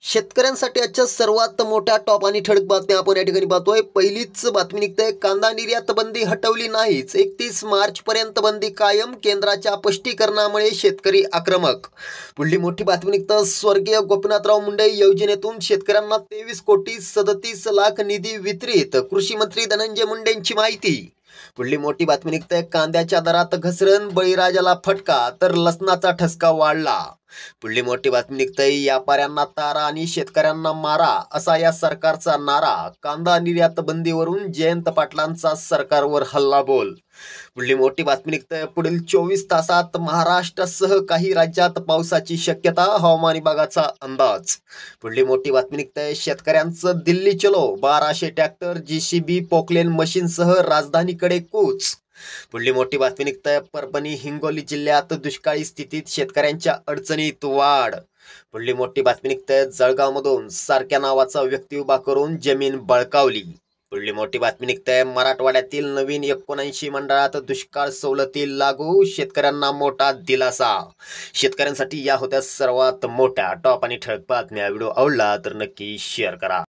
शेतकऱ्यांसाठी आजच्या सर्वात मोठ्या टॉप आणि ठळक बातम्या आपण या ठिकाणी पाहतोय. पहिलीच बातमी निघते, कांदा निर्यात बंदी हटवली नाहीच, 31 मार्च पर्यंत बंदी कायम, केंद्राच्या स्पष्टीकरणामुळे शेतकरी आक्रमक. पुढली मोठी बातमी निघतं, स्वर्गीय गोपीनाथराव मुंडे योजनेतून शेतकऱ्यांना 23,37,00,000 निधी वितरित, कृषी मंत्री धनंजय मुंडेंची माहिती. पुढली मोठी बातमी निघते, कांद्याच्या दरात घसरण, बळीराजाला फटका तर लसणाचा ठसका वाढला. पुढली मोठी बातमी निघतंय, व्यापाऱ्यांना तारा आणि शेतकऱ्यांना मारा असा या सरकारचा नारा, कांदा निर्यात बंदीवरून जयंत पाटलांचा सरकारवर हल्लाबोल. पुढली मोठी बातमी निघतंय, पुढील 24 तासात महाराष्ट्रासह काही राज्यात पावसाची शक्यता, हवामान विभागाचा अंदाज. पुढली मोठी बातमी निघतंय, शेतकऱ्यांचं दिल्ली चलो, 1200 ट्रॅक्टर, JCB, पोकलेन मशीनसह राजधानीकडे कूच. पुढली मोठी बातमी निघतंय, परभणी हिंगोली जिल्ह्यात दुष्काळी स्थितीत शेतकऱ्यांच्या अडचणीत वाढ. पुढली मोठी बातमी निघतंय, जळगावमधून सारख्या नावाचा व्यक्ती उभा करून जमीन बळकावली. पुढली मोठी बातमी निघतंय, मराठवाड्यातील नवीन 79 मंडळात दुष्काळ सवलती लागू, शेतकऱ्यांना मोठा दिलासा. शेतकऱ्यांसाठी या होत्या सर्वात मोठ्या टॉप आणि ठळक बातम्या. व्हिडिओ आवडला तर नक्की शेअर करा.